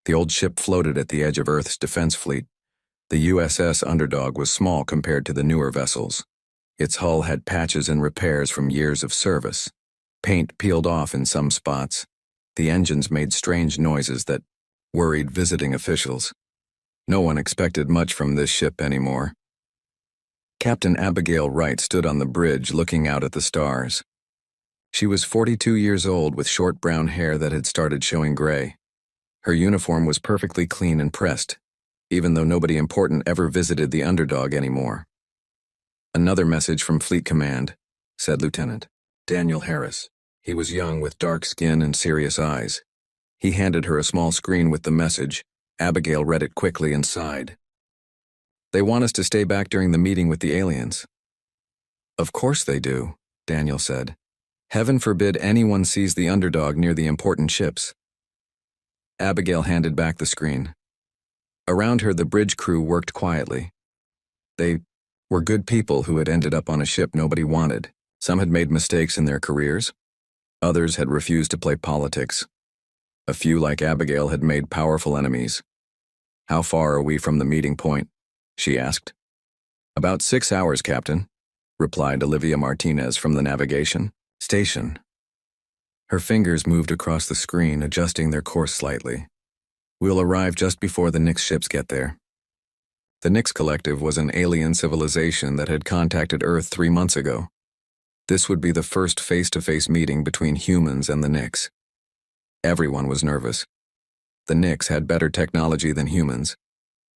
The old ship floated at the edge of Earth's defense fleet. The USS Underdog was small compared to the newer vessels. Its hull had patches and repairs from years of service. Paint peeled off in some spots. The engines made strange noises that worried visiting officials. No one expected much from this ship anymore. Captain Abigail Wright stood on the bridge looking out at the stars. She was 42 years old with short brown hair that had started showing gray. Her uniform was perfectly clean and pressed, even though nobody important ever visited the Underdog anymore. "Another message from Fleet Command," said Lieutenant Daniel Harris. He was young with dark skin and serious eyes. He handed her a small screen with the message. Abigail read it quickly and sighed. "They want us to stay back during the meeting with the aliens." "Of course they do," Daniel said. "Heaven forbid anyone sees the Underdog near the important ships." Abigail handed back the screen. Around her, the bridge crew worked quietly. They were good people who had ended up on a ship nobody wanted. Some had made mistakes in their careers. Others had refused to play politics. A few, like Abigail, had made powerful enemies. "How far are we from the meeting point?" she asked. "About 6 hours, Captain," replied Olivia Martinez from the navigation station. Her fingers moved across the screen, adjusting their course slightly. "We'll arrive just before the Nix ships get there." The Nix Collective was an alien civilization that had contacted Earth 3 months ago. This would be the first face-to-face meeting between humans and the Nix. Everyone was nervous. The Nix had better technology than humans.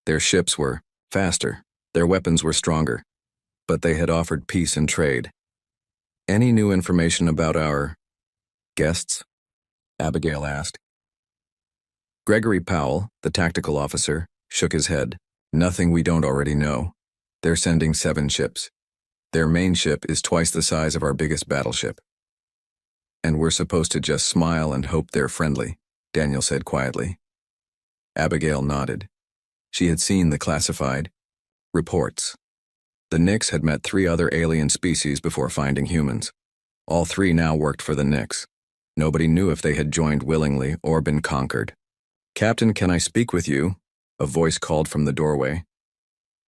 Their ships were faster, their weapons were stronger, but they had offered peace and trade. "Any new information about our guests?" Abigail asked. Gregory Powell, the tactical officer, shook his head. "Nothing we don't already know. They're sending 7 ships. Their main ship is twice the size of our biggest battleship. And we're supposed to just smile and hope they're friendly," Daniel said quietly. Abigail nodded. She had seen the classified reports. The Nix had met 3 other alien species before finding humans. All 3 now worked for the Nix. Nobody knew if they had joined willingly or been conquered. "Captain, can I speak with you?" a voice called from the doorway.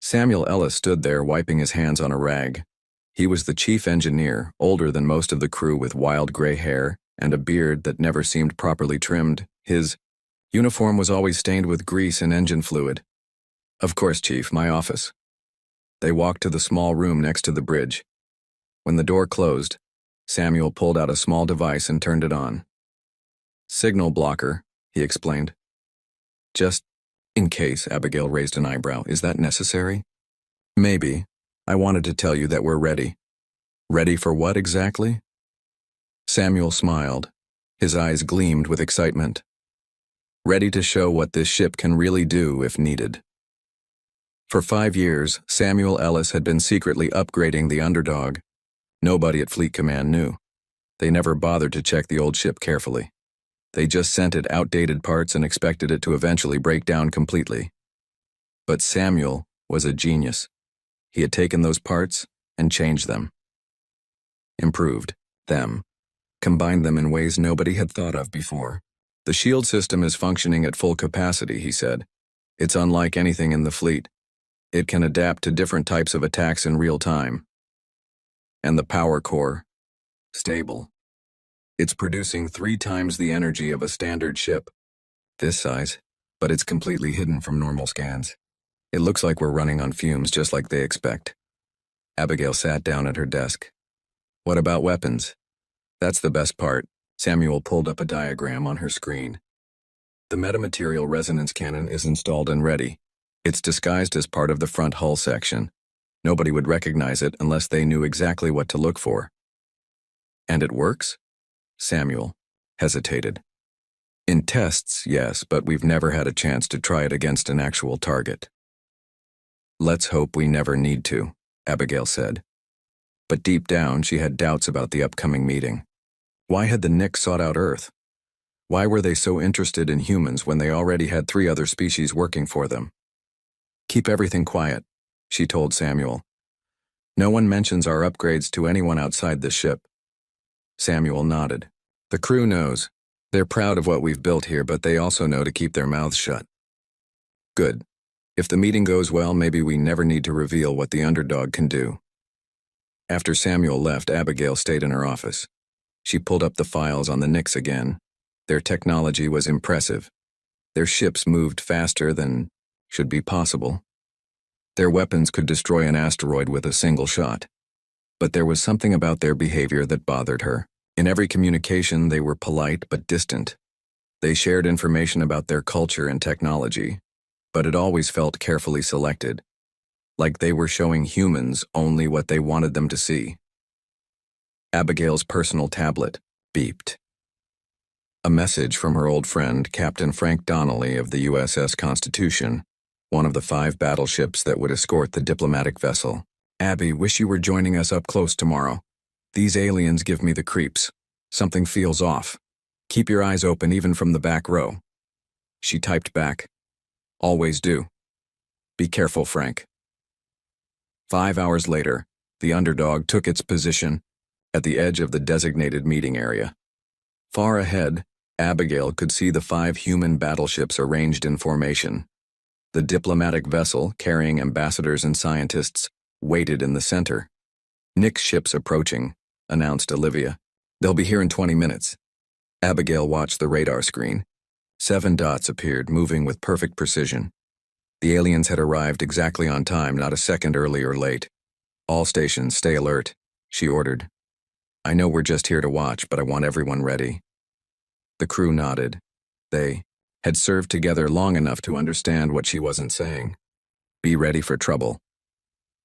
Samuel Ellis stood there wiping his hands on a rag. He was the chief engineer, older than most of the crew, with wild gray hair and a beard that never seemed properly trimmed. His uniform was always stained with grease and engine fluid. "Of course, Chief, my office." They walked to the small room next to the bridge. When the door closed, Samuel pulled out a small device and turned it on. "Signal blocker," he explained. "Just in case," Abigail raised an eyebrow. "Is that necessary?" "Maybe. I wanted to tell you that we're ready." "Ready for what exactly?" Samuel smiled. His eyes gleamed with excitement. "Ready to show what this ship can really do if needed." For 5 years, Samuel Ellis had been secretly upgrading the Underdog. Nobody at Fleet Command knew. They never bothered to check the old ship carefully. They just sent it outdated parts and expected it to eventually break down completely. But Samuel was a genius. He had taken those parts and changed them. Improved them. Combined them in ways nobody had thought of before. "The shield system is functioning at full capacity," he said. "It's unlike anything in the fleet. It can adapt to different types of attacks in real time. And the power core? Stable. It's producing 3 times the energy of a standard ship. This size, but it's completely hidden from normal scans. It looks like we're running on fumes just like they expect." Abigail sat down at her desk. "What about weapons?" "That's the best part." Samuel pulled up a diagram on her screen. "The metamaterial resonance cannon is installed and ready. It's disguised as part of the front hull section. Nobody would recognize it unless they knew exactly what to look for." "And it works?" Samuel hesitated. "In tests, yes, but we've never had a chance to try it against an actual target." "Let's hope we never need to," Abigail said. But deep down, she had doubts about the upcoming meeting. Why had the Nix sought out Earth? Why were they so interested in humans when they already had 3 other species working for them? "Keep everything quiet," she told Samuel. "No one mentions our upgrades to anyone outside the ship." Samuel nodded. "The crew knows. They're proud of what we've built here, but they also know to keep their mouths shut. Good. If the meeting goes well, maybe we never need to reveal what the underdog can do. After Samuel left, Abigail stayed in her office. She pulled up the files on the Knicks again. Their technology was impressive. Their ships moved faster than should be possible. Their weapons could destroy an asteroid with a single shot. But there was something about their behavior that bothered her. In every communication, they were polite but distant. They shared information about their culture and technology, but it always felt carefully selected, like they were showing humans only what they wanted them to see. Abigail's personal tablet beeped. A message from her old friend, Captain Frank Donnelly of the USS Constitution, one of the 5 battleships that would escort the diplomatic vessel. Abby, wish you were joining us up close tomorrow. These aliens give me the creeps. Something feels off. Keep your eyes open even from the back row. She typed back. Always do. Be careful, Frank. 5 hours later, the underdog took its position at the edge of the designated meeting area. Far ahead, Abigail could see the 5 human battleships arranged in formation. The diplomatic vessel, carrying ambassadors and scientists, waited in the center. Nick's ship's approaching, announced Olivia. They'll be here in 20 minutes. Abigail watched the radar screen. 7 dots appeared, moving with perfect precision. The aliens had arrived exactly on time, not a second early or late. All stations, stay alert, she ordered. I know we're just here to watch, but I want everyone ready. The crew nodded. They had served together long enough to understand what she wasn't saying. Be ready for trouble.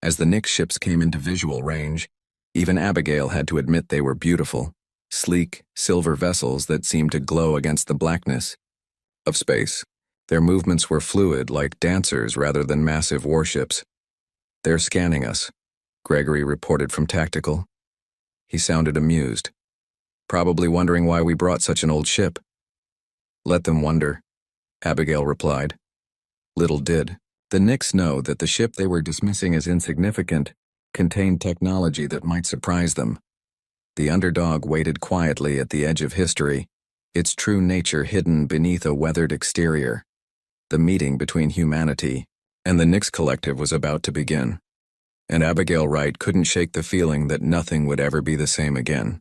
As the Knicks ships came into visual range, even Abigail had to admit they were beautiful, sleek, silver vessels that seemed to glow against the blackness of space. Their movements were fluid, like dancers rather than massive warships. They're scanning us, Gregory reported from Tactical. He sounded amused, probably wondering why we brought such an old ship. Let them wonder, Abigail replied. Little did the Knicks know that the ship they were dismissing as insignificant contained technology that might surprise them. The underdog waited quietly at the edge of history, its true nature hidden beneath a weathered exterior. The meeting between humanity and the Knicks Collective was about to begin, and Abigail Wright couldn't shake the feeling that nothing would ever be the same again.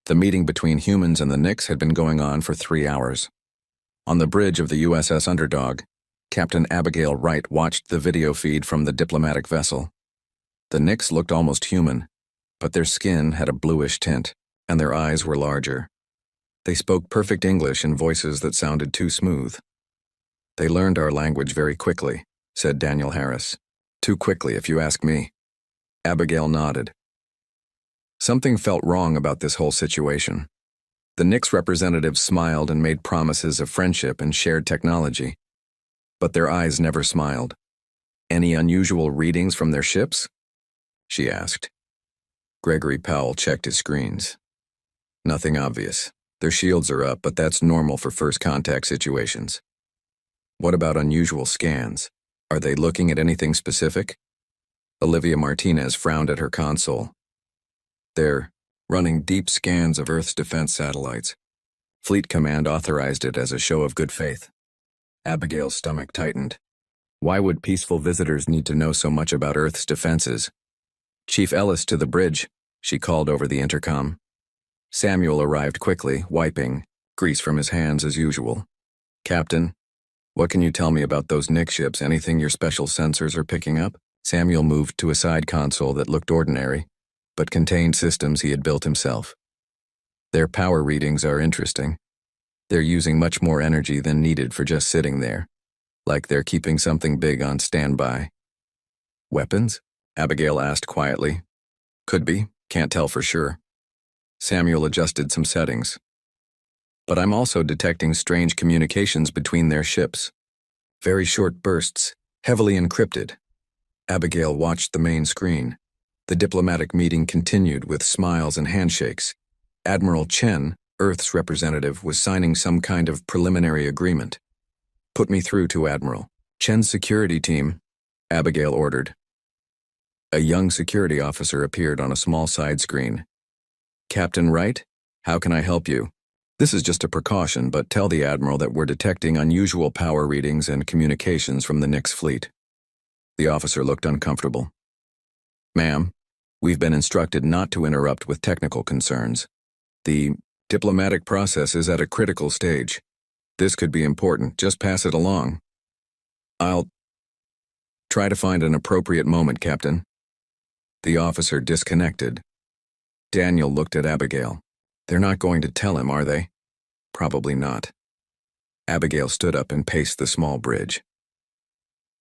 The meeting between humans and the Knicks had been going on for 3 hours. On the bridge of the USS Underdog, Captain Abigail Wright watched the video feed from the diplomatic vessel. The Knicks looked almost human, but their skin had a bluish tint, and their eyes were larger. They spoke perfect English in voices that sounded too smooth. They learned our language very quickly, said Daniel Harris. Too quickly, if you ask me. Abigail nodded. Something felt wrong about this whole situation. The Knicks representatives smiled and made promises of friendship and shared technology. But their eyes never smiled. Any unusual readings from their ships? She asked. Gregory Powell checked his screens. Nothing obvious. Their shields are up, but that's normal for first contact situations. What about unusual scans? Are they looking at anything specific? Olivia Martinez frowned at her console. They're running deep scans of Earth's defense satellites. Fleet Command authorized it as a show of good faith. Abigail's stomach tightened. Why would peaceful visitors need to know so much about Earth's defenses? Chief Ellis to the bridge, she called over the intercom. Samuel arrived quickly, wiping grease from his hands as usual. Captain, what can you tell me about those Knicks ships? Anything your special sensors are picking up? Samuel moved to a side console that looked ordinary, but contained systems he had built himself. Their power readings are interesting. They're using much more energy than needed for just sitting there, like they're keeping something big on standby. Weapons? Abigail asked quietly. Could be, can't tell for sure. Samuel adjusted some settings. But I'm also detecting strange communications between their ships. Very short bursts, heavily encrypted. Abigail watched the main screen. The diplomatic meeting continued with smiles and handshakes. Admiral Chen, Earth's representative, was signing some kind of preliminary agreement. Put me through to Admiral Chen's security team, Abigail ordered. A young security officer appeared on a small side screen. Captain Wright, how can I help you? This is just a precaution, but tell the Admiral that we're detecting unusual power readings and communications from the Nix fleet. The officer looked uncomfortable. Ma'am, we've been instructed not to interrupt with technical concerns. The diplomatic process is at a critical stage. This could be important. Just pass it along. I'll try to find an appropriate moment, Captain. The officer disconnected. Daniel looked at Abigail. They're not going to tell him, are they? Probably not. Abigail stood up and paced the small bridge.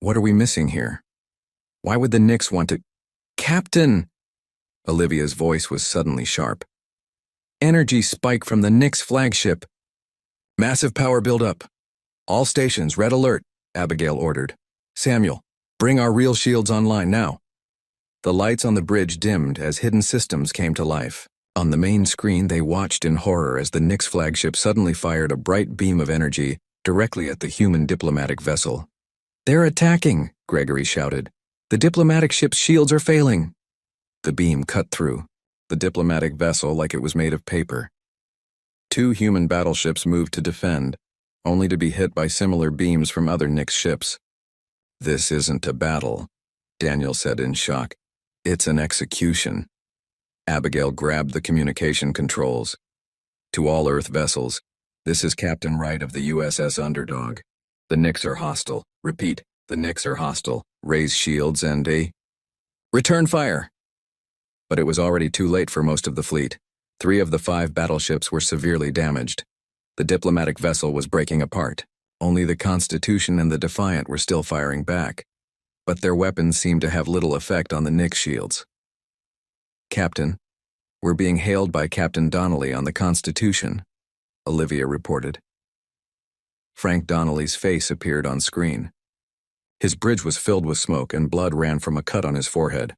What are we missing here? Why would the Nix want to— Captain! Olivia's voice was suddenly sharp. Energy spike from the Nix flagship. Massive power buildup. All stations, red alert, Abigail ordered. Samuel, bring our real shields online now. The lights on the bridge dimmed as hidden systems came to life. On the main screen, they watched in horror as the Nix flagship suddenly fired a bright beam of energy directly at the human diplomatic vessel. They're attacking, Gregory shouted. The diplomatic ship's shields are failing. The beam cut through the diplomatic vessel like it was made of paper. 2 human battleships moved to defend, only to be hit by similar beams from other Nix ships. This isn't a battle, Daniel said in shock. It's an execution. Abigail grabbed the communication controls. To all Earth vessels, this is Captain Wright of the USS Underdog. The Nix are hostile. Repeat, the Nix are hostile. Raise shields and return fire. But it was already too late for most of the fleet. 3 of the 5 battleships were severely damaged. The diplomatic vessel was breaking apart. Only the Constitution and the Defiant were still firing back. But their weapons seemed to have little effect on the Nix shields. Captain, we're being hailed by Captain Donnelly on the Constitution, Olivia reported. Frank Donnelly's face appeared on screen. His bridge was filled with smoke and blood ran from a cut on his forehead.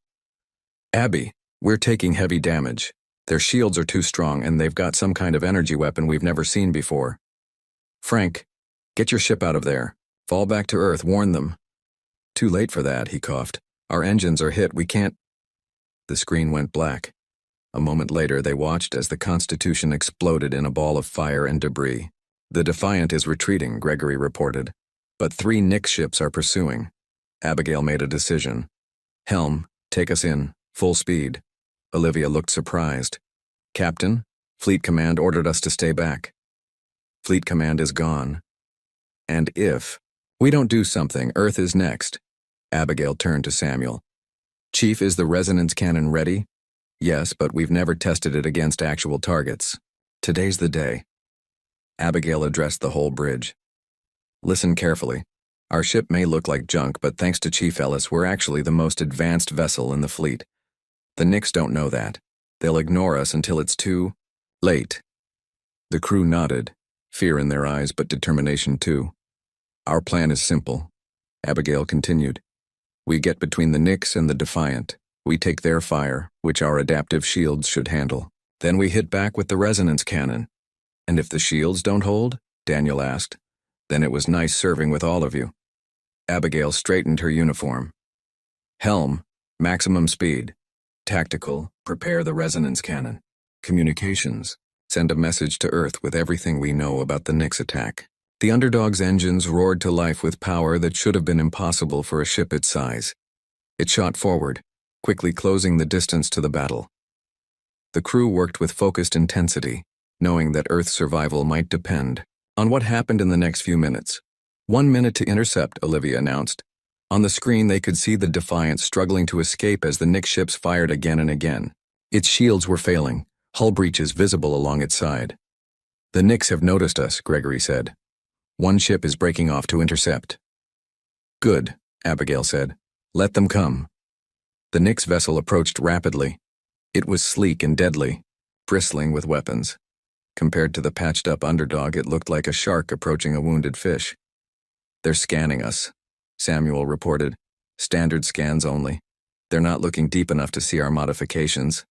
Abby, we're taking heavy damage. Their shields are too strong and they've got some kind of energy weapon we've never seen before. Frank, get your ship out of there. Fall back to Earth, warn them. Too late for that, he coughed. Our engines are hit, we can't. The screen went black. A moment later, they watched as the Constitution exploded in a ball of fire and debris. The Defiant is retreating, Gregory reported. But 3 Nix ships are pursuing. Abigail made a decision. Helm, take us in, full speed. Olivia looked surprised. Captain, Fleet Command ordered us to stay back. Fleet Command is gone. And if we don't do something, Earth is next. Abigail turned to Samuel. Chief, is the resonance cannon ready? Yes, but we've never tested it against actual targets. Today's the day. Abigail addressed the whole bridge. Listen carefully. Our ship may look like junk, but thanks to Chief Ellis, we're actually the most advanced vessel in the fleet. The Nix don't know that. They'll ignore us until it's too late. The crew nodded, fear in their eyes, but determination too. Our plan is simple, Abigail continued. We get between the Nix and the Defiant. We take their fire, which our adaptive shields should handle. Then we hit back with the resonance cannon. And if the shields don't hold, Daniel asked, then it was nice serving with all of you. Abigail straightened her uniform. Helm, maximum speed. Tactical, prepare the resonance cannon. Communications, send a message to Earth with everything we know about the Nix attack. The Underdog's engines roared to life with power that should have been impossible for a ship its size. It shot forward, quickly closing the distance to the battle. The crew worked with focused intensity, knowing that Earth's survival might depend on what happened in the next few minutes. 1 minute to intercept, Olivia announced. On the screen, they could see the Defiant struggling to escape as the Nix ships fired again and again. Its shields were failing, hull breaches visible along its side. The Nix have noticed us, Gregory said. 1 ship is breaking off to intercept. Good, Abigail said. Let them come. The Nix vessel approached rapidly. It was sleek and deadly, bristling with weapons. Compared to the patched-up Underdog, it looked like a shark approaching a wounded fish. They're scanning us, Samuel reported. Standard scans only. They're not looking deep enough to see our modifications.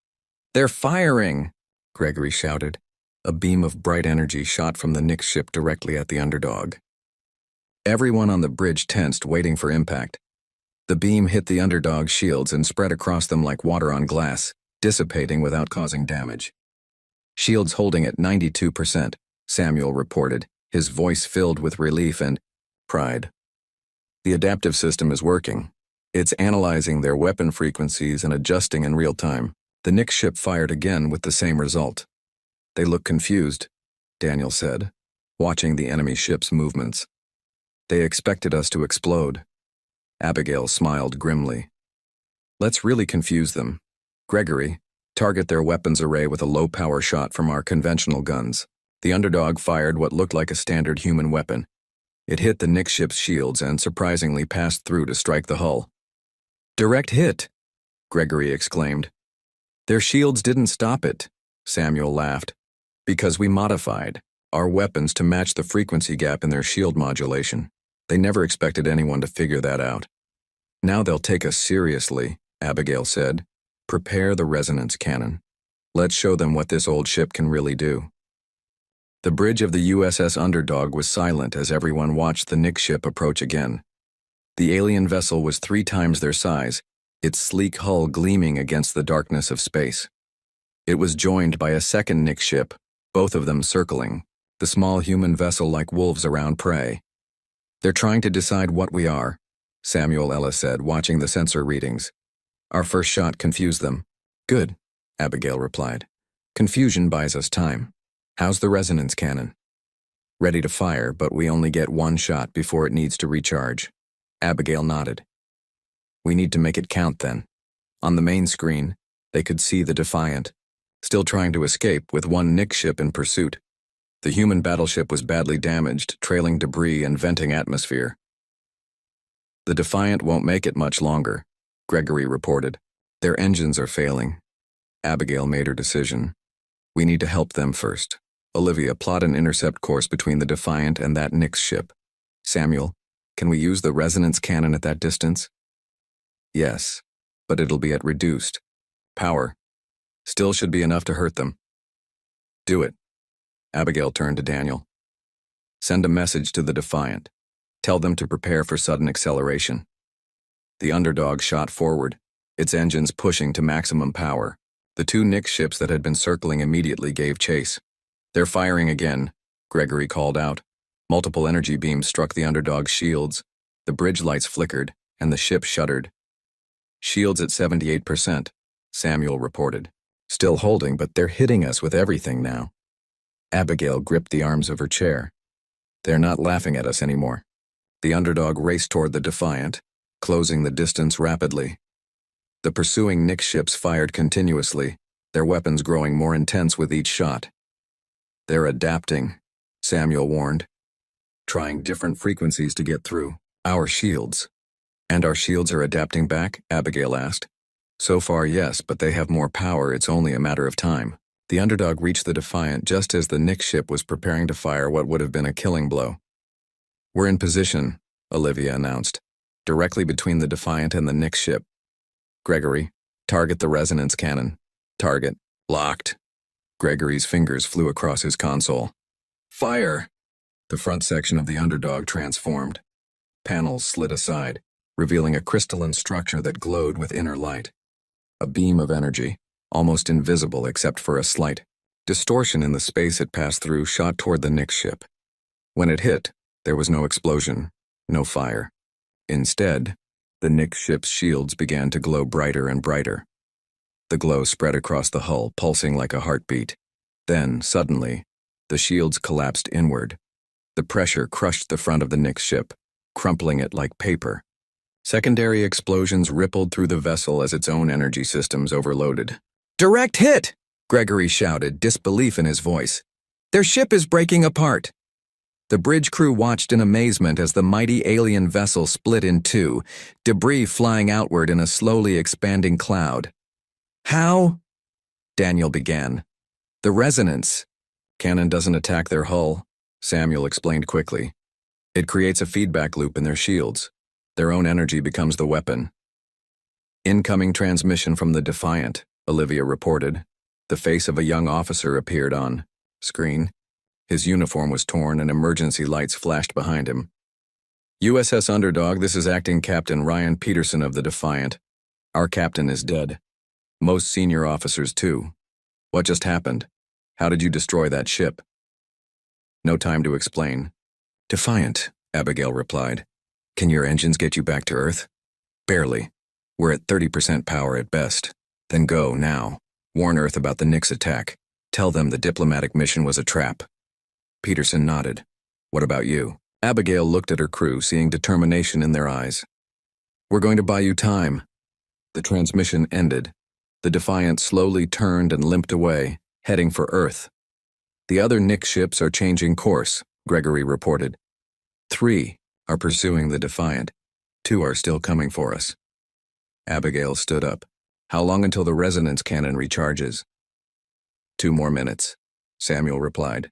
They're firing, Gregory shouted. A beam of bright energy shot from the Nix ship directly at the Underdog. Everyone on the bridge tensed, waiting for impact. The beam hit the Underdog's shields and spread across them like water on glass, dissipating without causing damage. Shields holding at 92%, Samuel reported, his voice filled with relief and pride. The adaptive system is working. It's analyzing their weapon frequencies and adjusting in real time. The Nyx ship fired again with the same result. They look confused, Daniel said, watching the enemy ship's movements. They expected us to explode. Abigail smiled grimly. Let's really confuse them. Gregory, target their weapons array with a low-power shot from our conventional guns. The underdog fired what looked like a standard human weapon. It hit the Nyx ship's shields and surprisingly passed through to strike the hull. Direct hit, Gregory exclaimed. Their shields didn't stop it, Samuel laughed, because we modified our weapons to match the frequency gap in their shield modulation. They never expected anyone to figure that out. Now they'll take us seriously, Abigail said. Prepare the resonance cannon. Let's show them what this old ship can really do. The bridge of the USS Underdog was silent as everyone watched the Nyx ship approach again. The alien vessel was 3 times their size, its sleek hull gleaming against the darkness of space. It was joined by a second Nyx ship, both of them circling, the small human vessel like wolves around prey. They're trying to decide what we are, Samuel Ellis said, watching the sensor readings. Our first shot confused them. Good, Abigail replied. Confusion buys us time. How's the resonance cannon? Ready to fire, but we only get 1 shot before it needs to recharge. Abigail nodded. We need to make it count then. On the main screen, they could see the Defiant, still trying to escape with 1 Nyx ship in pursuit. The human battleship was badly damaged, trailing debris and venting atmosphere. The Defiant won't make it much longer, Gregory reported. Their engines are failing. Abigail made her decision. We need to help them first. Olivia, plot an intercept course between the Defiant and that Nyx ship. Samuel, can we use the resonance cannon at that distance? Yes, but it'll be at reduced power. Still should be enough to hurt them. Do it. Abigail turned to Daniel. Send a message to the Defiant. Tell them to prepare for sudden acceleration. The Underdog shot forward, its engines pushing to maximum power. The 2 Nyx ships that had been circling immediately gave chase. They're firing again, Gregory called out. Multiple energy beams struck the Underdog's shields. The bridge lights flickered, and the ship shuddered. Shields at 78%, Samuel reported. Still holding, but they're hitting us with everything now. Abigail gripped the arms of her chair. They're not laughing at us anymore. The Underdog raced toward the Defiant, closing the distance rapidly. The pursuing Nyx ships fired continuously, their weapons growing more intense with each shot. They're adapting, Samuel warned. Trying different frequencies to get through our shields. And our shields are adapting back? Abigail asked. So far, yes, but they have more power. It's only a matter of time. The Underdog reached the Defiant just as the Nyx ship was preparing to fire what would have been a killing blow. We're in position, Olivia announced, directly between the Defiant and the Nyx ship. Gregory, target the resonance cannon. Target locked. Gregory's fingers flew across his console. Fire! The front section of the Underdog transformed. Panels slid aside, revealing a crystalline structure that glowed with inner light. A beam of energy, almost invisible except for a slight distortion in the space it passed through, shot toward the Nyx ship. When it hit, there was no explosion, no fire. Instead, the Nyx ship's shields began to glow brighter and brighter. The glow spread across the hull, pulsing like a heartbeat. Then, suddenly, the shields collapsed inward. The pressure crushed the front of the Nyx ship, crumpling it like paper. Secondary explosions rippled through the vessel as its own energy systems overloaded. Direct hit! Gregory shouted, disbelief in his voice. Their ship is breaking apart. The bridge crew watched in amazement as the mighty alien vessel split in 2, debris flying outward in a slowly expanding cloud. How? Daniel began. The resonance cannon doesn't attack their hull, Samuel explained quickly. It creates a feedback loop in their shields. Their own energy becomes the weapon. Incoming transmission from the Defiant, Olivia reported. The face of a young officer appeared on screen. His uniform was torn and emergency lights flashed behind him. USS Underdog, this is Acting Captain Ryan Peterson of the Defiant. Our captain is dead. Most senior officers too. What just happened? How did you destroy that ship? No time to explain. Defiant, Abigail replied. Can your engines get you back to Earth? Barely. We're at 30% power at best. Then go, now. Warn Earth about the Nix attack. Tell them the diplomatic mission was a trap. Peterson nodded. What about you? Abigail looked at her crew, seeing determination in their eyes. We're going to buy you time. The transmission ended. The Defiant slowly turned and limped away, heading for Earth. The other Nix ships are changing course, Gregory reported. 3 are pursuing the Defiant. 2 are still coming for us. Abigail stood up. How long until the resonance cannon recharges? 2 more minutes, Samuel replied.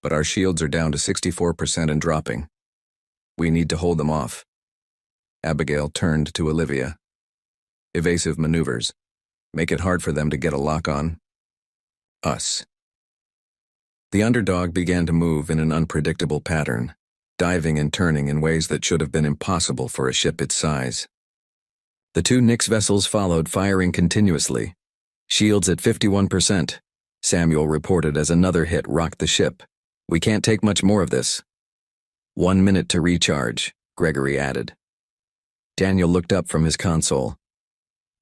But our shields are down to 64% and dropping. We need to hold them off. Abigail turned to Olivia. Evasive maneuvers. Make it hard for them to get a lock on us. The underdog began to move in an unpredictable pattern, diving and turning in ways that should have been impossible for a ship its size. The 2 Nix vessels followed, firing continuously. Shields at 51%, Samuel reported as another hit rocked the ship. We can't take much more of this. 1 minute to recharge, Gregory added. Daniel looked up from his console.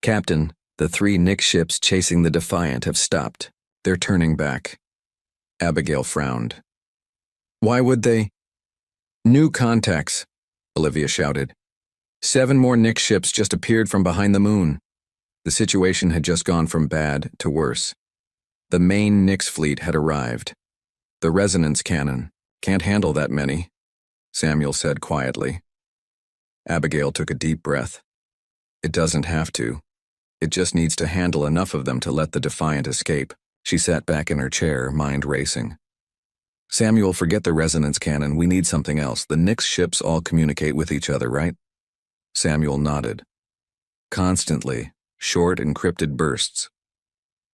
Captain, the 3 Nix ships chasing the Defiant have stopped. They're turning back. Abigail frowned. Why would they? New contacts, Olivia shouted. 7 more Nix ships just appeared from behind the moon. The situation had just gone from bad to worse. The main Nix fleet had arrived. The resonance cannon can't handle that many, Samuel said quietly. Abigail took a deep breath. It doesn't have to. It just needs to handle enough of them to let the Defiant escape. She sat back in her chair, mind racing. Samuel, forget the resonance cannon. We need something else. The Nix ships all communicate with each other, right? Samuel nodded. Constantly, short encrypted bursts.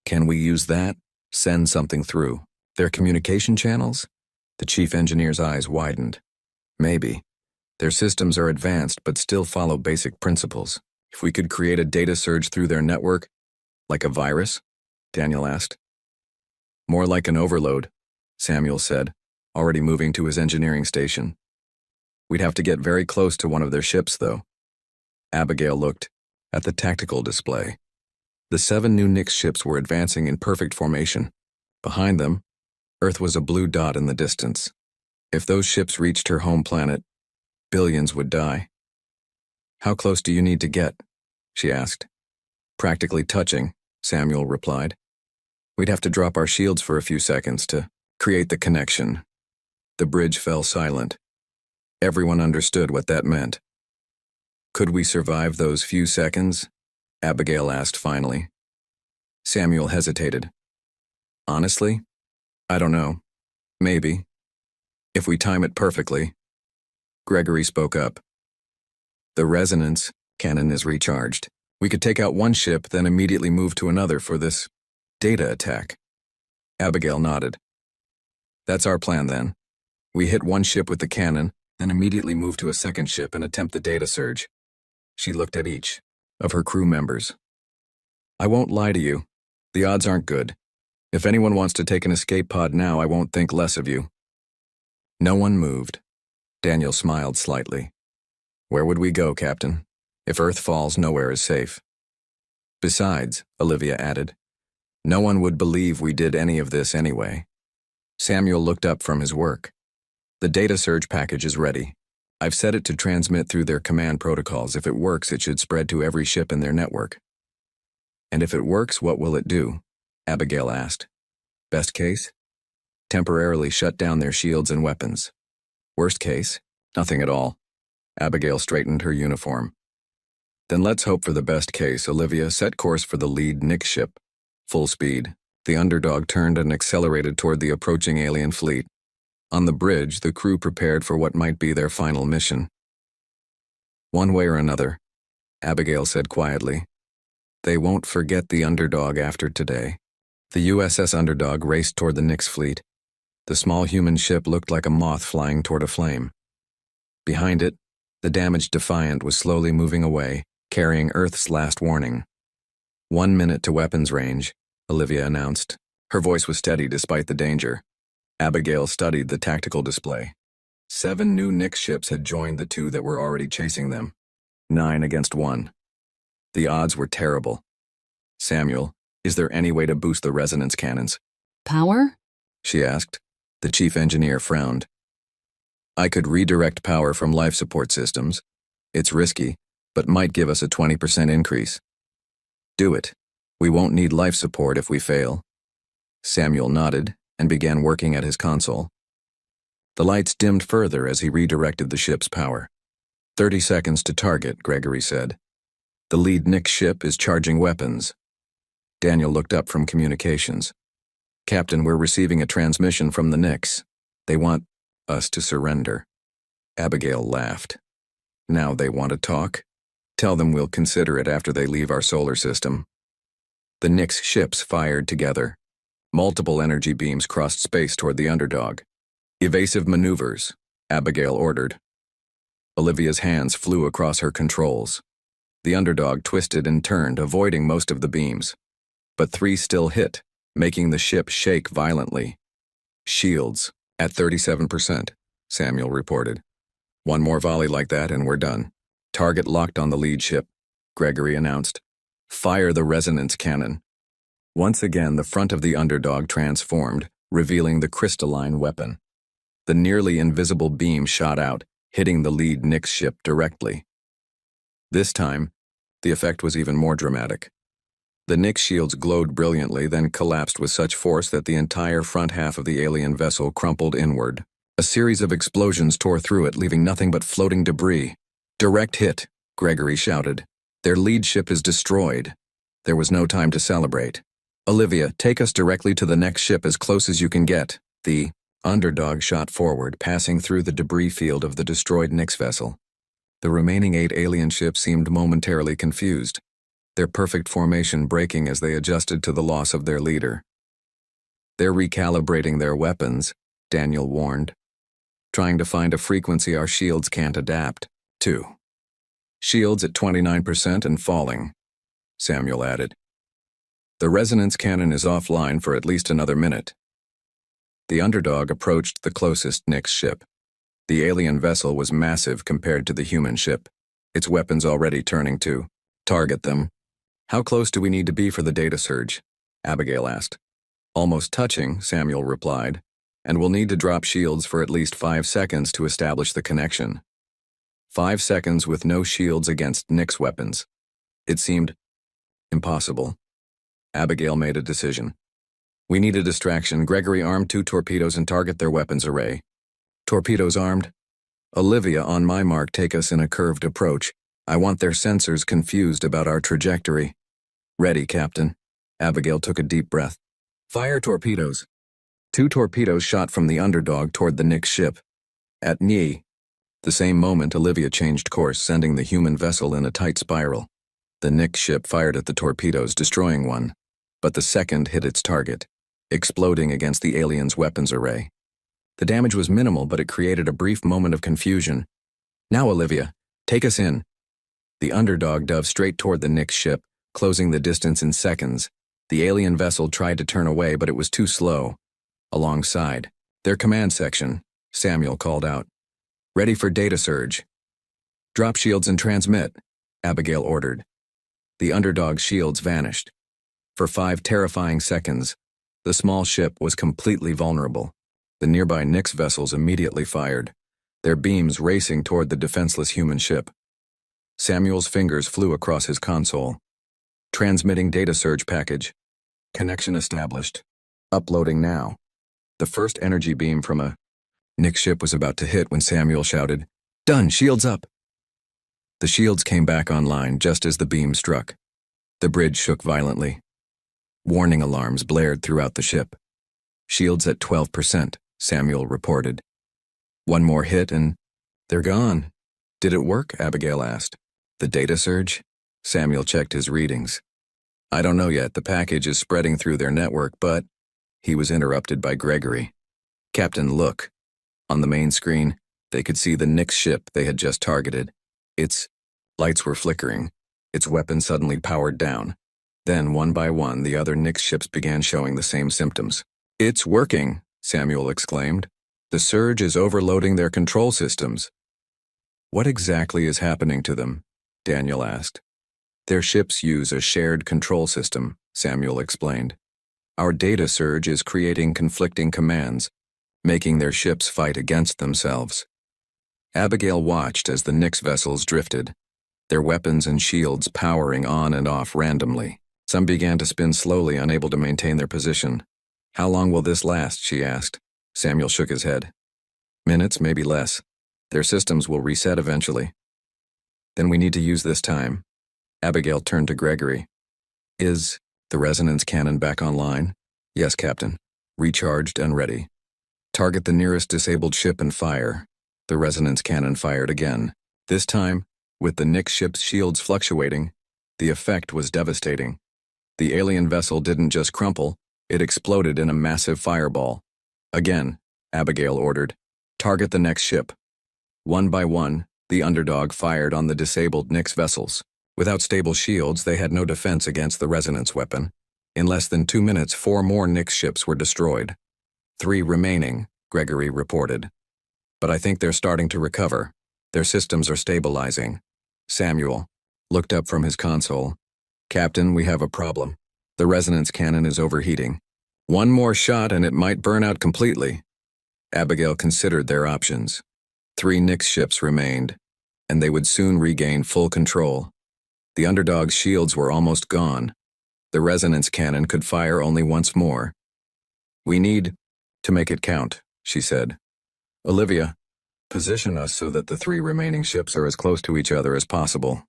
Can we use that? Send something through their communication channels? The chief engineer's eyes widened. Maybe. Their systems are advanced but still follow basic principles. If we could create a data surge through their network, like a virus? Daniel asked. More like an overload, Samuel said, already moving to his engineering station. We'd have to get very close to one of their ships, though. Abigail looked at the tactical display. The 7 new Nix ships were advancing in perfect formation. Behind them, Earth was a blue dot in the distance. If those ships reached her home planet, billions would die. How close do you need to get? She asked. Practically touching, Samuel replied. We'd have to drop our shields for a few seconds to create the connection. The bridge fell silent. Everyone understood what that meant. Could we survive those few seconds? Abigail asked finally. Samuel hesitated. Honestly, I don't know. Maybe. If we time it perfectly. Gregory spoke up. The resonance cannon is recharged. We could take out one ship, then immediately move to another for this data attack. Abigail nodded. That's our plan then. We hit one ship with the cannon, then immediately move to a second ship and attempt the data surge. She looked at each of her crew members. I won't lie to you. The odds aren't good. If anyone wants to take an escape pod now, I won't think less of you. No one moved. Daniel smiled slightly. Where would we go, Captain? If Earth falls, nowhere is safe. Besides, Olivia added, no one would believe we did any of this anyway. Samuel looked up from his work. The data surge package is ready. I've set it to transmit through their command protocols. If it works, it should spread to every ship in their network. And if it works, what will it do? Abigail asked. Best case? Temporarily shut down their shields and weapons. Worst case? Nothing at all. Abigail straightened her uniform. Then let's hope for the best case. Olivia, set course for the lead Nix ship. Full speed. The underdog turned and accelerated toward the approaching alien fleet. On the bridge, the crew prepared for what might be their final mission. One way or another, Abigail said quietly, they won't forget the underdog after today. The USS Underdog raced toward the Nix fleet. The small human ship looked like a moth flying toward a flame. Behind it, the damaged Defiant was slowly moving away, carrying Earth's last warning. 1 minute to weapons range, Olivia announced. Her voice was steady despite the danger. Abigail studied the tactical display. 7 new Nix ships had joined the 2 that were already chasing them. 9 against 1. The odds were terrible. Samuel, is there any way to boost the resonance cannons? Power? She asked. The chief engineer frowned. I could redirect power from life support systems. It's risky, but might give us a 20% increase. Do it. We won't need life support if we fail. Samuel nodded and began working at his console. The lights dimmed further as he redirected the ship's power. 30 seconds to target, Gregory said. The lead Nix ship is charging weapons. Daniel looked up from communications. Captain, we're receiving a transmission from the Nix. They want us to surrender. Abigail laughed. Now they want to talk? Tell them we'll consider it after they leave our solar system. The Nix ships fired together. Multiple energy beams crossed space toward the underdog. Evasive maneuvers, Abigail ordered. Olivia's hands flew across her controls. The underdog twisted and turned, avoiding most of the beams. But 3 still hit, making the ship shake violently. Shields, at 37%, Samuel reported. 1 more volley like that and we're done. Target locked on the lead ship, Gregory announced. Fire the resonance cannon. Once again, the front of the underdog transformed, revealing the crystalline weapon. The nearly invisible beam shot out, hitting the lead Nix ship directly. This time, the effect was even more dramatic. The Nix shields glowed brilliantly, then collapsed with such force that the entire front half of the alien vessel crumpled inward. A series of explosions tore through it, leaving nothing but floating debris. Direct hit, Gregory shouted. Their lead ship is destroyed. There was no time to celebrate. Olivia, take us directly to the next ship as close as you can get. The underdog shot forward, passing through the debris field of the destroyed Nix vessel. The remaining 8 alien ships seemed momentarily confused, their perfect formation breaking as they adjusted to the loss of their leader. They're recalibrating their weapons, Daniel warned. Trying to find a frequency our shields can't adapt to. Shields at 29% and falling, Samuel added. The resonance cannon is offline for at least another minute. The underdog approached the closest Nix ship. The alien vessel was massive compared to the human ship, its weapons already turning to target them. How close do we need to be for the data surge? Abigail asked. Almost touching, Samuel replied, and we'll need to drop shields for at least 5 seconds to establish the connection. 5 seconds with no shields against Nix weapons. It seemed impossible. Abigail made a decision. We need a distraction. Gregory, arm 2 torpedoes and target their weapons array. Torpedoes armed. Olivia, on my mark, take us in a curved approach. I want their sensors confused about our trajectory. Ready, Captain. Abigail took a deep breath. Fire torpedoes. 2 torpedoes shot from the underdog toward the Nix ship. At knee. The same moment, Olivia changed course, sending the human vessel in a tight spiral. The Nix ship fired at the torpedoes, destroying one, but the second hit its target, exploding against the alien's weapons array. The damage was minimal, but it created a brief moment of confusion. Now, Olivia, take us in. The underdog dove straight toward the Nix ship, closing the distance in seconds. The alien vessel tried to turn away, but it was too slow. Alongside, their command section, Samuel called out. Ready for data surge. Drop shields and transmit, Abigail ordered. The underdog's shields vanished. For 5 terrifying seconds, the small ship was completely vulnerable. The nearby Nix vessels immediately fired, their beams racing toward the defenseless human ship. Samuel's fingers flew across his console. Transmitting data surge package. Connection established. Uploading now. The first energy beam from a Nix ship was about to hit when Samuel shouted, Done, shields up. The shields came back online just as the beam struck. The bridge shook violently. Warning alarms blared throughout the ship. Shields at 12%, Samuel reported. 1 more hit and they're gone. Did it work? Abigail asked. The data surge? Samuel checked his readings. I don't know yet. The package is spreading through their network, but he was interrupted by Gregory. Captain, look. On the main screen, they could see the Nix ship they had just targeted. Its lights were flickering. Its weapon suddenly powered down. Then, one by one, the other Nix ships began showing the same symptoms. It's working, Samuel exclaimed. "The surge is overloading their control systems." "What exactly is happening to them?" Daniel asked. "Their ships use a shared control system," Samuel explained. "Our data surge is creating conflicting commands, making their ships fight against themselves." Abigail watched as the Nyx vessels drifted, their weapons and shields powering on and off randomly. Some began to spin slowly, unable to maintain their position. "How long will this last?" she asked. Samuel shook his head. "Minutes, maybe less. Their systems will reset eventually." "Then we need to use this time." Abigail turned to Gregory. "Is the resonance cannon back online?" "Yes, Captain. Recharged and ready." "Target the nearest disabled ship and fire." The resonance cannon fired again. This time, with the Nyx ship's shields fluctuating, the effect was devastating. The alien vessel didn't just crumple, it exploded in a massive fireball. "Again," Abigail ordered. "Target the next ship." One by one, the underdog fired on the disabled Nyx vessels. Without stable shields, they had no defense against the resonance weapon. In less than 2 minutes, 4 more Nyx ships were destroyed. 3 remaining, Gregory reported. "But I think they're starting to recover. Their systems are stabilizing." Samuel looked up from his console. "Captain, we have a problem. The resonance cannon is overheating. One more shot and it might burn out completely." Abigail considered their options. 3 Nyx ships remained, and they would soon regain full control. The underdog's shields were almost gone. The resonance cannon could fire only once more. "We need to make it count," she said. "Olivia, position us so that the 3 remaining ships are as close to each other as possible."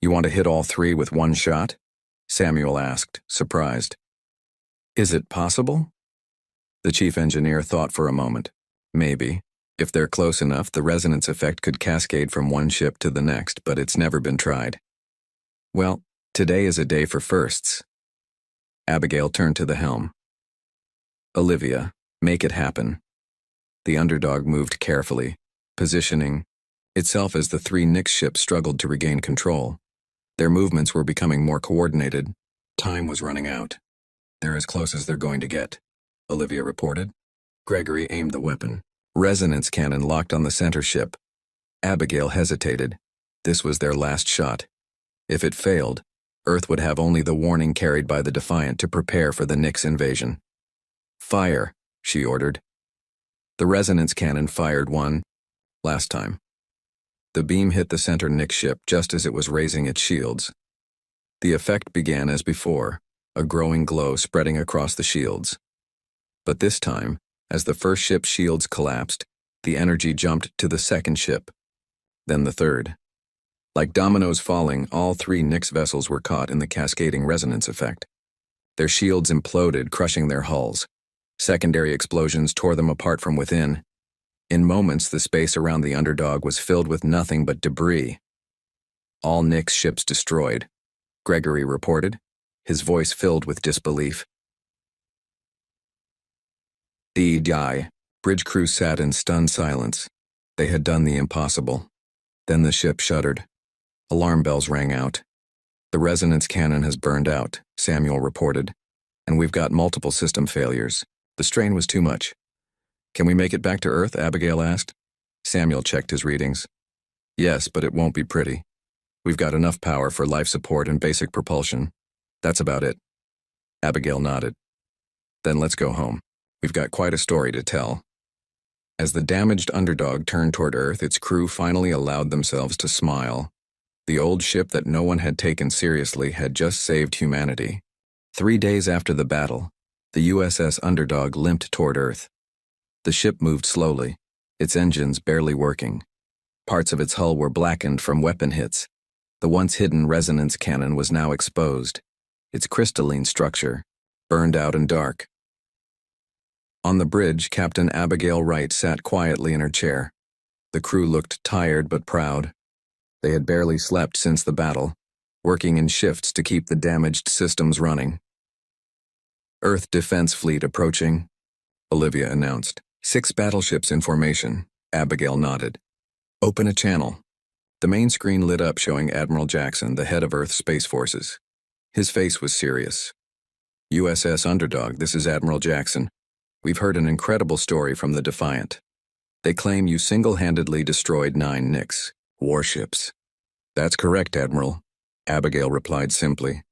"You want to hit all 3 with one shot?" Samuel asked, surprised. "Is it possible?" The chief engineer thought for a moment. "Maybe. If they're close enough, the resonance effect could cascade from one ship to the next, but it's never been tried." "Well, today is a day for firsts." Abigail turned to the helm. "Olivia, make it happen." The underdog moved carefully, positioning itself as the 3 Nyx ships struggled to regain control. Their movements were becoming more coordinated. Time was running out. "They're as close as they're going to get," Olivia reported. Gregory aimed the weapon. Resonance cannon locked on the center ship. Abigail hesitated. This was their last shot. If it failed, Earth would have only the warning carried by the Defiant to prepare for the Nyx invasion. "Fire," she ordered. The resonance cannon fired one last time. The beam hit the center Nyx ship just as it was raising its shields. The effect began as before, a growing glow spreading across the shields. But this time, as the first ship's shields collapsed, the energy jumped to the second ship, then the third. Like dominoes falling, all 3 Nyx vessels were caught in the cascading resonance effect. Their shields imploded, crushing their hulls. Secondary explosions tore them apart from within. In moments, the space around the underdog was filled with nothing but debris. "All Nyx ships destroyed," Gregory reported, his voice filled with disbelief. The bridge crew sat in stunned silence. They had done the impossible. Then the ship shuddered. Alarm bells rang out. "The resonance cannon has burned out," Samuel reported, "and we've got multiple system failures. The strain was too much." "Can we make it back to Earth?" Abigail asked. Samuel checked his readings. "Yes, but it won't be pretty. We've got enough power for life support and basic propulsion. That's about it." Abigail nodded. "Then let's go home. We've got quite a story to tell." As the damaged underdog turned toward Earth, its crew finally allowed themselves to smile. The old ship that no one had taken seriously had just saved humanity. 3 days after the battle, the USS Underdog limped toward Earth. The ship moved slowly, its engines barely working. Parts of its hull were blackened from weapon hits. The once hidden resonance cannon was now exposed, its crystalline structure burned out and dark. On the bridge, Captain Abigail Wright sat quietly in her chair. The crew looked tired but proud. They had barely slept since the battle, working in shifts to keep the damaged systems running. "Earth Defense Fleet approaching," Olivia announced. 6 battleships in formation," Abigail nodded. "Open a channel." The main screen lit up, showing Admiral Jackson, the head of Earth Space Forces. His face was serious. "USS Underdog, this is Admiral Jackson. We've heard an incredible story from the Defiant. They claim you single-handedly destroyed 9 Nix warships. That's correct, Admiral, Abigail replied simply.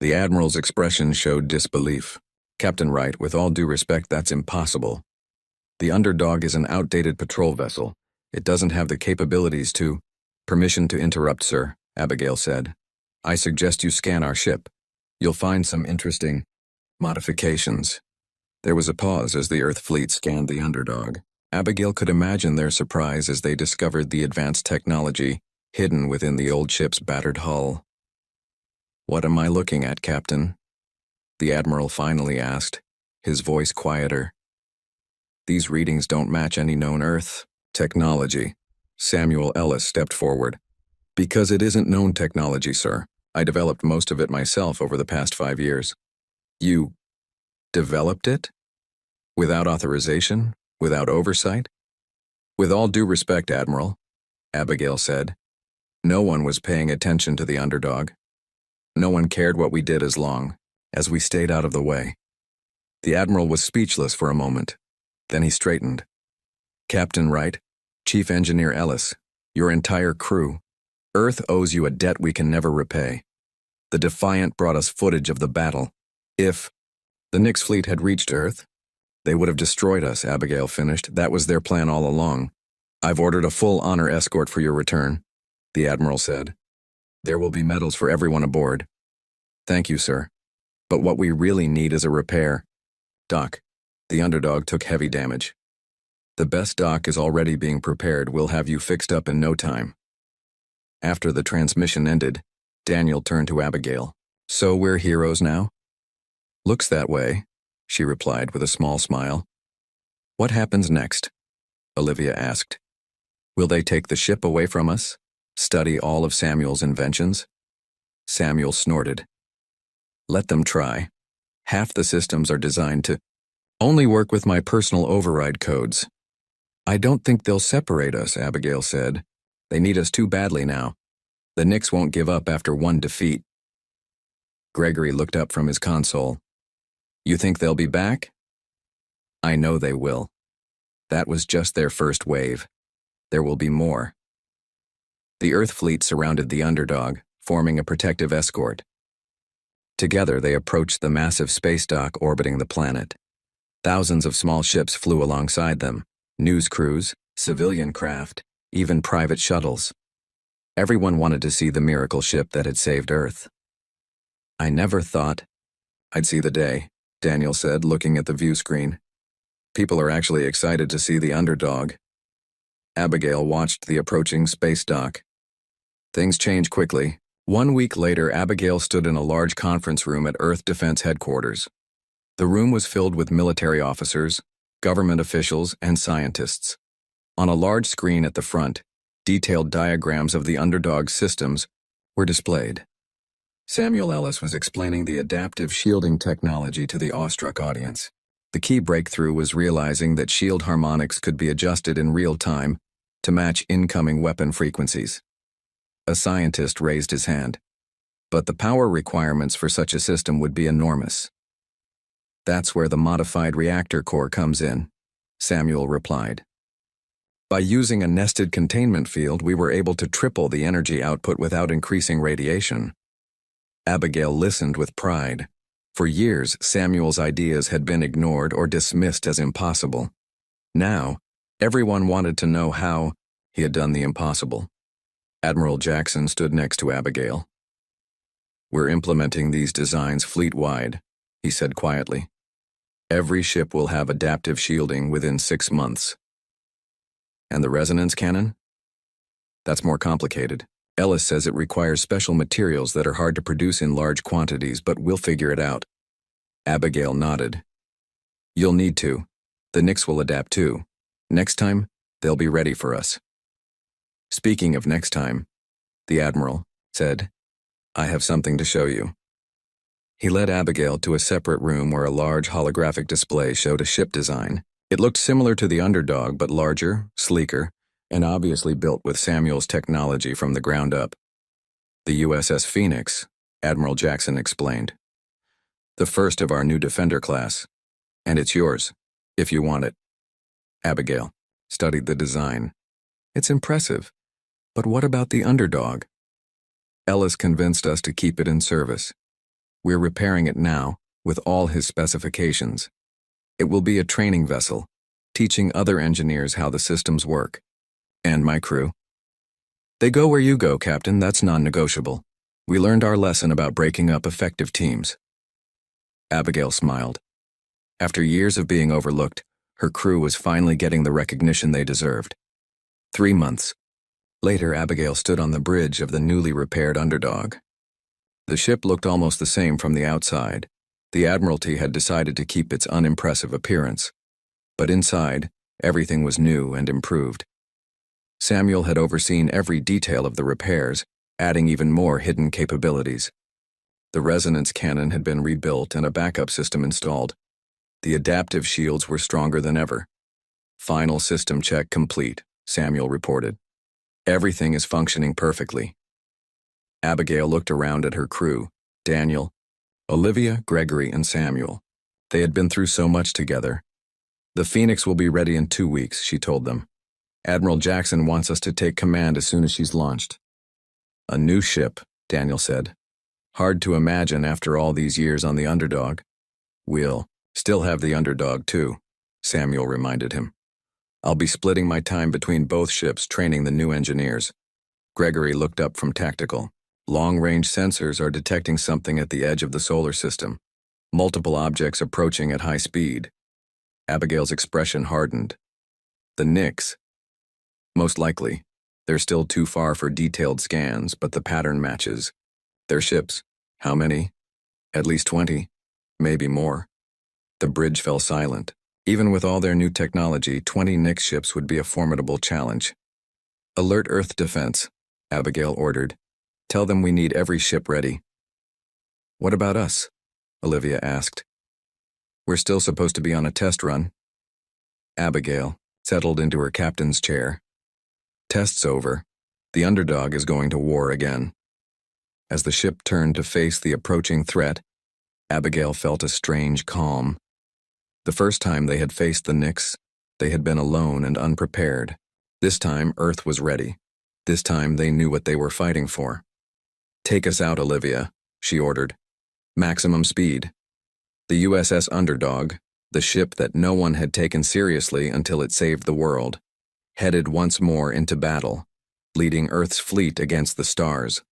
The Admiral's expression showed disbelief. Captain Wright, with all due respect, that's impossible. The Underdog is an outdated patrol vessel. It doesn't have the capabilities to— Permission to interrupt, sir, Abigail said. I suggest you scan our ship. You'll find some interesting modifications. There was a pause as the Earth fleet scanned the Underdog. Abigail could imagine their surprise as they discovered the advanced technology hidden within the old ship's battered hull. What am I looking at, Captain? The Admiral finally asked, his voice quieter. These readings don't match any known Earth technology. Samuel Ellis stepped forward. Because it isn't known technology, sir. I developed most of it myself over the past 5 years. You developed it? Without authorization? Without oversight? With all due respect, Admiral, Abigail said. No one was paying attention to the Underdog. No one cared what we did as long as we stayed out of the way. The Admiral was speechless for a moment. Then he straightened. Captain Wright, Chief Engineer Ellis, your entire crew. Earth owes you a debt we can never repay. The Defiant brought us footage of the battle. If the Nix fleet had reached Earth, they would have destroyed us, Abigail finished. That was their plan all along. I've ordered a full honor escort for your return, the Admiral said. There will be medals for everyone aboard. Thank you, sir. But what we really need is a repair. Doc, the Underdog took heavy damage. The best dock is already being prepared. We'll have you fixed up in no time. After the transmission ended, Daniel turned to Abigail. So we're heroes now? Looks that way, she replied with a small smile. What happens next? Olivia asked. Will they take the ship away from us? Study all of Samuel's inventions? Samuel snorted. Let them try. Half the systems are designed to only work with my personal override codes. I don't think they'll separate us, Abigail said. They need us too badly now. The Nix won't give up after one defeat. Gregory looked up from his console. You think they'll be back? I know they will. That was just their first wave. There will be more. The Earth fleet surrounded the Underdog, forming a protective escort. Together they approached the massive space dock orbiting the planet. Thousands of small ships flew alongside them, news crews, civilian craft, even private shuttles. Everyone wanted to see the miracle ship that had saved Earth. I never thought I'd see the day, Daniel said, looking at the view screen. People are actually excited to see the Underdog. Abigail watched the approaching space dock. Things changed quickly. 1 week later, Abigail stood in a large conference room at Earth Defense Headquarters. The room was filled with military officers, government officials, and scientists. On a large screen at the front, detailed diagrams of the Underdog's systems were displayed. Samuel Ellis was explaining the adaptive shielding technology to the awestruck audience. The key breakthrough was realizing that shield harmonics could be adjusted in real time to match incoming weapon frequencies. A scientist raised his hand. But the power requirements for such a system would be enormous. That's where the modified reactor core comes in, Samuel replied. By using a nested containment field, we were able to triple the energy output without increasing radiation. Abigail listened with pride. For years, Samuel's ideas had been ignored or dismissed as impossible. Now, everyone wanted to know how he had done the impossible. Admiral Jackson stood next to Abigail. We're implementing these designs fleet-wide, he said quietly. Every ship will have adaptive shielding within 6 months. And the resonance cannon? That's more complicated. Ellis says it requires special materials that are hard to produce in large quantities, but we'll figure it out. Abigail nodded. You'll need to. The Nix will adapt too. Next time, they'll be ready for us. Speaking of next time, the Admiral said, I have something to show you. He led Abigail to a separate room where a large holographic display showed a ship design. It looked similar to the Underdog, but larger, sleeker, and obviously built with Samuel's technology from the ground up. The USS Phoenix, Admiral Jackson explained. The first of our new Defender class. And it's yours. if you want it. Abigail studied the design. It's impressive, but what about the underdog? Ellis convinced us to keep it in service. We're repairing it now, with all his specifications. It will be a training vessel, teaching other engineers how the systems work. And my crew? They go where you go, Captain, that's non-negotiable. We learned our lesson about breaking up effective teams. Abigail smiled. After years of being overlooked, her crew was finally getting the recognition they deserved. 3 months later, Abigail stood on the bridge of the newly repaired Underdog. The ship looked almost the same from the outside. The Admiralty had decided to keep its unimpressive appearance. But inside, everything was new and improved. Samuel had overseen every detail of the repairs, adding even more hidden capabilities. The resonance cannon had been rebuilt and a backup system installed. The adaptive shields were stronger than ever. Final system check complete, Samuel reported. Everything is functioning perfectly. Abigail looked around at her crew, Daniel, Olivia, Gregory, and Samuel. They had been through so much together. The Phoenix will be ready in 2 weeks, she told them. Admiral Jackson wants us to take command as soon as she's launched. A new ship, Daniel said. Hard to imagine after all these years on the Underdog. We'll still have the Underdog too, Samuel reminded him. I'll be splitting my time between both ships training the new engineers. Gregory looked up from tactical. Long-range sensors are detecting something at the edge of the solar system. Multiple objects approaching at high speed. Abigail's expression hardened. The Nix. Most likely. They're still too far for detailed scans, but the pattern matches. Their ships. How many? At least 20. Maybe more. The bridge fell silent. Even with all their new technology, 20 Nix ships would be a formidable challenge. Alert Earth defense, Abigail ordered. Tell them we need every ship ready. What about us? Olivia asked. We're still supposed to be on a test run. Abigail settled into her captain's chair. Test's over. The Underdog is going to war again. As the ship turned to face the approaching threat, Abigail felt a strange calm. The first time they had faced the Nix, they had been alone and unprepared. This time, Earth was ready. This time, they knew what they were fighting for. Take us out, Olivia, she ordered. Maximum speed. The USS Underdog, the ship that no one had taken seriously until it saved the world, headed once more into battle, leading Earth's fleet against the stars.